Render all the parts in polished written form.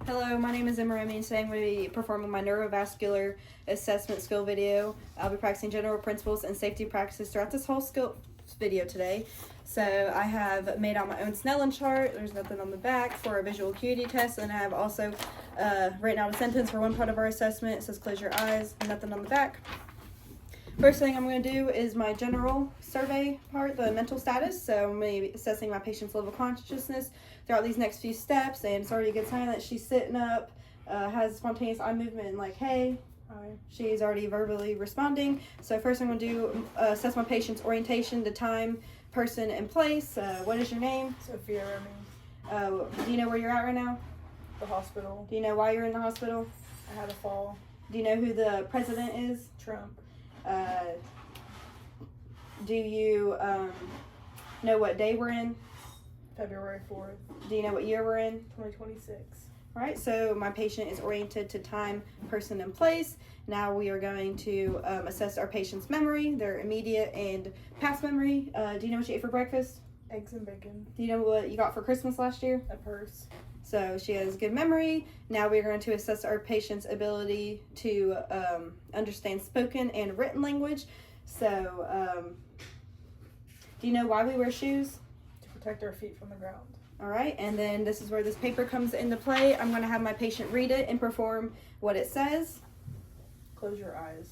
Hello, my name is Emma Remy, and today I'm going to be performing my Neurovascular Assessment skill video. I'll be practicing general principles and safety practices throughout this whole skill video today. So I have made out my own Snellen chart. There's nothing on the back for a visual acuity test, and I have also written out a sentence for one part of our assessment. It says close your eyes, nothing on the back. First thing I'm going to do is my general survey part, the mental status. So I'm going to be assessing my patient's level of consciousness throughout these next few steps. And it's already a good sign that she's sitting up, has spontaneous eye movement, and like, hey, she's already verbally responding. So first I'm going to do assess my patient's orientation, the time, person, and place. What is your name? Sophia Remy. Do you know where you're at right now? The hospital. Do you know why you're in the hospital? I had a fall. Do you know who the president is? Trump. Do you know what day we're in? February 4th. Do you know what year we're in? 2026. All right, so my patient is oriented to time, person, and place. Now we are going to assess our patient's memory, their immediate and past memory. Do you know what you ate for breakfast? Eggs and bacon. Do you know what you got for Christmas last year? A purse. So she has good memory. Now we're going to assess our patient's ability to understand spoken and written language. So do you know why we wear shoes? To protect our feet from the ground. All right, and then this is where this paper comes into play. I'm going to have my patient read it and perform what it says. Close your eyes.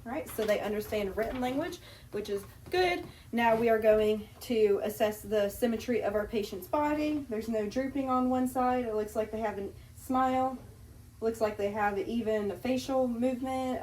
All right, so they understand written language, which is good. Now we are going to assess the symmetry of our patient's body. There's no drooping on one side. It looks like they have a smile. Looks like they have even facial movement.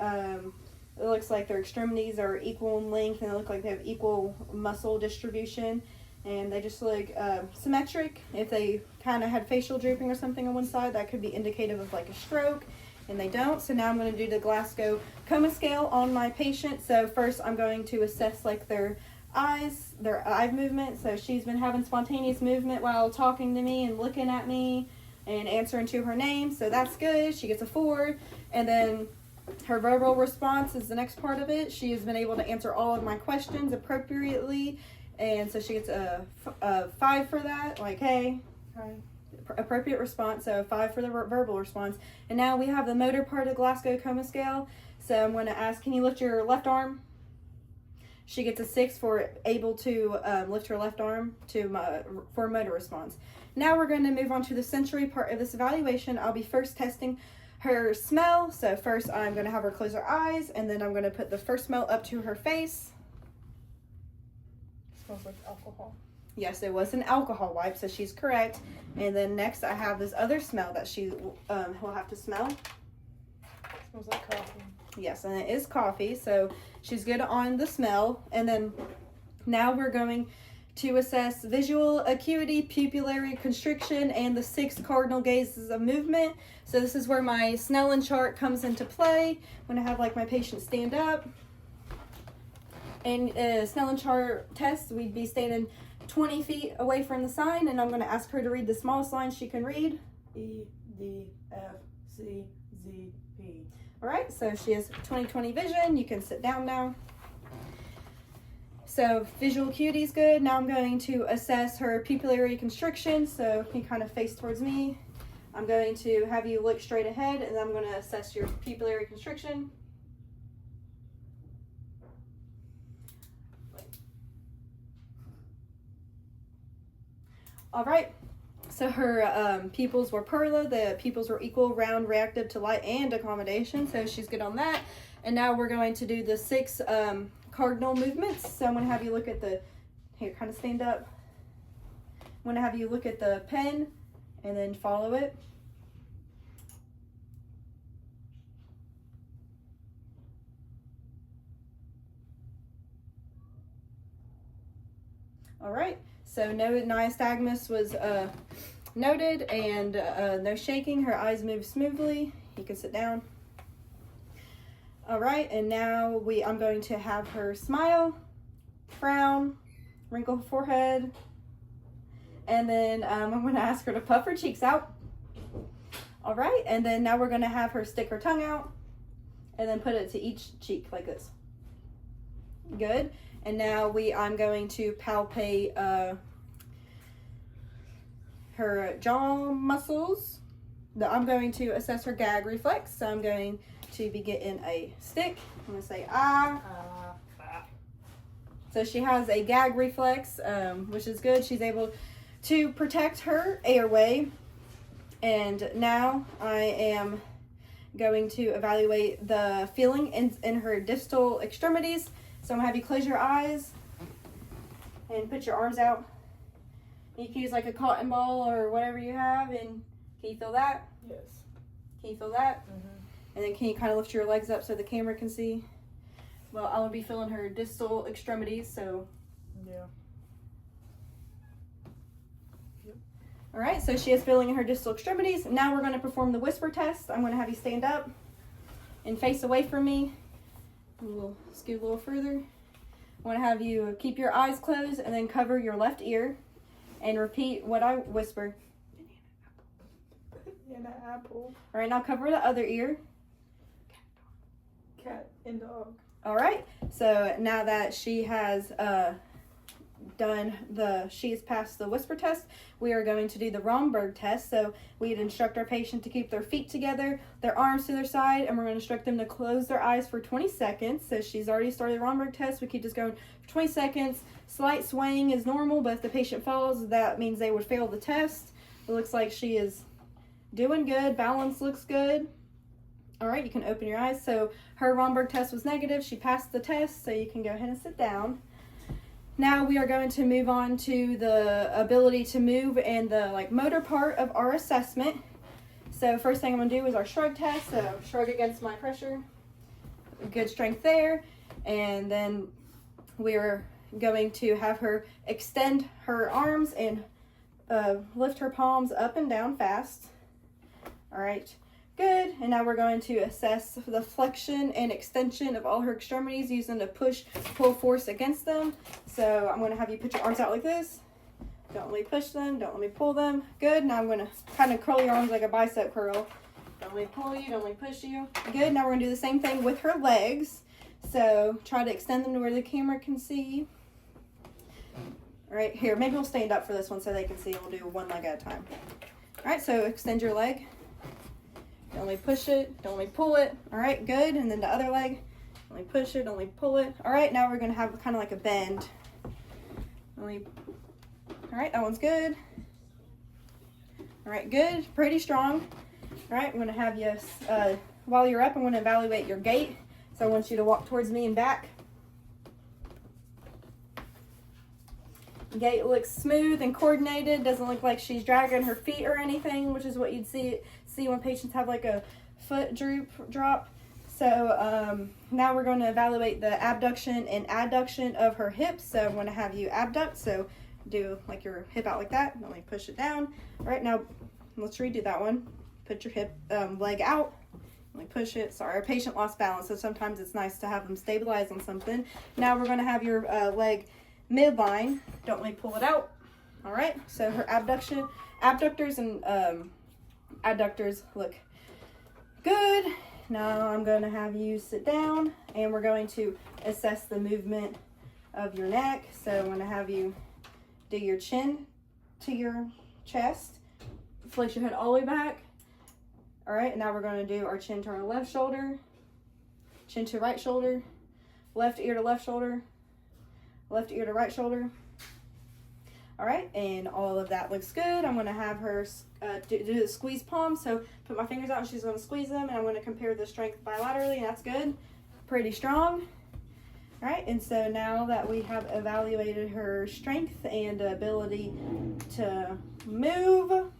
It looks like their extremities are equal in length, and it looks like they have equal muscle distribution. And they just look symmetric. If they kind of had facial drooping or something on one side, that could be indicative of like a stroke, and they don't. So now I'm going to do the Glasgow Coma Scale on my patient. So first I'm going to assess like their eyes, their eye movement. So she's been having spontaneous movement while talking to me and looking at me and answering to her name. So that's good. She gets a 4. And then her verbal response is the next part of it. She has been able to answer all of my questions appropriately. And so she gets a 5 for that, like, hey, Hi. Appropriate response, so 5 for the verbal response. And now we have the motor part of Glasgow Coma Scale. So I'm going to ask, can you lift your left arm? She gets a 6 for able to lift her left arm for motor response. Now we're going to move on to the sensory part of this evaluation. I'll be first testing her smell. So first I'm going to have her close her eyes, and then I'm going to put the first smell up to her face. Smells like alcohol. Yes, it was an alcohol wipe, so she's correct. And then next I have this other smell that she will have to smell. Smells like coffee. Yes, and it is coffee, so she's good on the smell. And then now we're going to assess visual acuity, pupillary constriction, and the 6 cardinal gazes of movement. So this is where my Snellen chart comes into play. I'm going to have like my patient stand up. In a Snellen chart test, we'd be standing 20 feet away from the sign, and I'm going to ask her to read the smallest line she can read. E, D, F, C, Z, P. All right, so she has 20/20 vision. You can sit down now. So visual acuity is good. Now I'm going to assess her pupillary constriction. So you kind of face towards me. I'm going to have you look straight ahead, and then I'm going to assess your pupillary constriction. All right, so her pupils were perla. The pupils were equal, round, reactive to light, and accommodation. So she's good on that. And now we're going to do the 6 cardinal movements. So I'm going to have you look at the, here, kind of stand up. I'm going to have you look at the pen and then follow it. All right. So no nystagmus was noted, and no shaking. Her eyes move smoothly. You can sit down. All right, and now I'm going to have her smile, frown, wrinkle forehead, and then I'm going to ask her to puff her cheeks out. All right, and then now we're going to have her stick her tongue out, and then put it to each cheek like this. Good. And now I'm going to palpate her jaw muscles. I'm going to assess her gag reflex. So I'm going to be getting a stick. I'm going to say ah. So she has a gag reflex, which is good. She's able to protect her airway. And now I am going to evaluate the feeling in her distal extremities. So I'm going to have you close your eyes and put your arms out. You can use like a cotton ball or whatever you have. And can you feel that? Yes. Can you feel that? Mm-hmm. And then can you kind of lift your legs up so the camera can see? Well, I will be feeling her distal extremities, so. Yeah. All right, so she is feeling in her distal extremities. Now we're going to perform the whisper test. I'm going to have you stand up and face away from me. We'll scoot a little further. I want to have you keep your eyes closed and then cover your left ear and repeat what I whisper. Banana, apple. All right, now cover the other ear. Cat and dog. All right, so now that she has she's passed the whisper test, we are going to do the Romberg test. So we'd instruct our patient to keep their feet together, their arms to their side, and we're going to instruct them to close their eyes for 20 seconds. So she's already started the Romberg test. We keep this going for 20 seconds. Slight swaying is normal, but if the patient falls, that means they would fail the test. It looks like she is doing good. Balance looks good. All right, you can open your eyes. So her Romberg test was negative. She passed the test, so you can go ahead and sit down. Now we are going to move on to the ability to move and the motor part of our assessment. So first thing I'm going to do is our shrug test. So shrug against my pressure. Good strength there. And then we are going to have her extend her arms and lift her palms up and down fast. All right. Good. And now we're going to assess the flexion and extension of all her extremities using the push-pull force against them. So I'm going to have you put your arms out like this. Don't let me push them. Don't let me pull them. Good. Now I'm going to kind of curl your arms like a bicep curl. Don't let me pull you. Don't let me push you. Good. Now we're going to do the same thing with her legs. So try to extend them to where the camera can see. All right. Here, maybe we'll stand up for this one so they can see. We'll do one leg at a time. All right. So extend your leg. Don't let me push it. Don't let me pull it. All right, good. And then the other leg. Don't let me push it. Don't let me pull it. All right, now we're going to have kind of like a bend. All right, that one's good. All right, good. Pretty strong. All right, I'm going to have you, while you're up, I'm going to evaluate your gait. So I want you to walk towards me and back. Gait looks smooth and coordinated. Doesn't look like she's dragging her feet or anything, which is what you'd see when patients have like a foot drop. So now we're going to evaluate the abduction and adduction of her hips. So I'm going to have you abduct. So do like your hip out like that. Let me push it down. All right, now let's redo that one. Put your hip leg out. Let me push it. Sorry, our patient lost balance, so sometimes it's nice to have them stabilize on something. Now we're going to have your leg midline. Don't let me pull it out. All right, so her abductors and adductors look good. Now I'm going to have you sit down and we're going to assess the movement of your neck. So I'm going to have you do your chin to your chest. Flex your head all the way back. All right, now we're going to do our chin to our left shoulder, chin to right shoulder, left ear to left shoulder, left ear to right shoulder. All right, and all of that looks good. I'm going to have her do the squeeze palm. So put my fingers out and she's going to squeeze them, and I'm going to compare the strength bilaterally, and that's good. Pretty strong. All right, and so now that we have evaluated her strength and ability to move,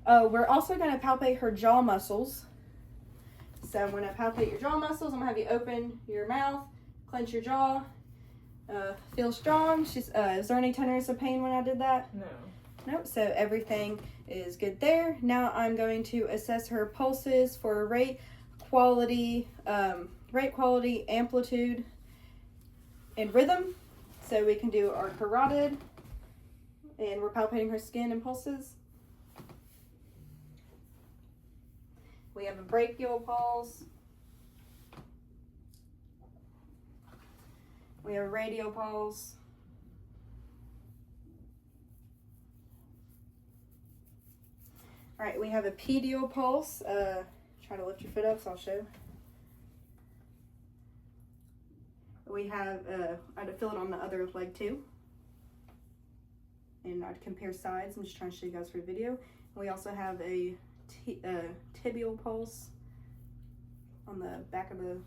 we're also going to palpate her jaw muscles. So I'm going to palpate your jaw muscles. I'm going to have you open your mouth, clench your jaw. Feel strong. Is there any tenderness or pain when I did that? No. Nope. So everything is good there. Now I'm going to assess her pulses for rate, quality, amplitude, and rhythm. So we can do our carotid, and we're palpating her skin and pulses. We have a brachial pulse. We have a radial pulse. All right, we have a pedial pulse. Try to lift your foot up so I'll show. We have, I'd feel it on the other leg too. And I'd compare sides. I'm just trying to show you guys for the video. We also have a tibial pulse on the back of the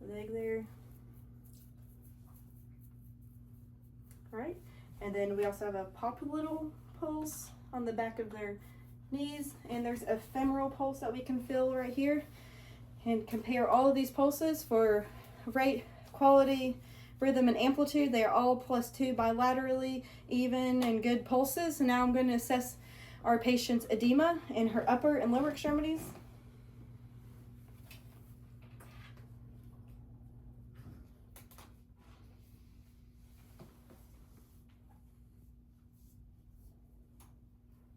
leg there. All right, and then we also have a popliteal pulse on the back of their knees, and there's a femoral pulse that we can feel right here, and compare all of these pulses for rate, quality, rhythm, and amplitude. They are all +2 bilaterally, even and good pulses. And now I'm going to assess our patient's edema in her upper and lower extremities.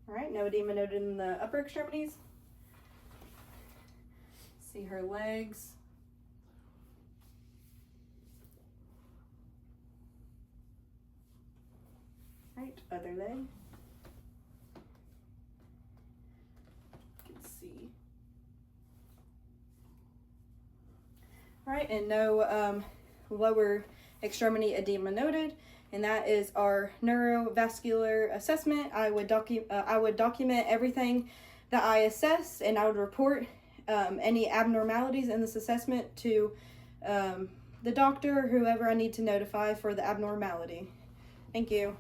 All right, no edema noted in the upper extremities. See her legs. Right, other leg. You can see. All right, and no lower extremity edema noted. And that is our neurovascular assessment. I would document everything that I assessed, and I would report any abnormalities in this assessment to the doctor or whoever I need to notify for the abnormality. Thank you.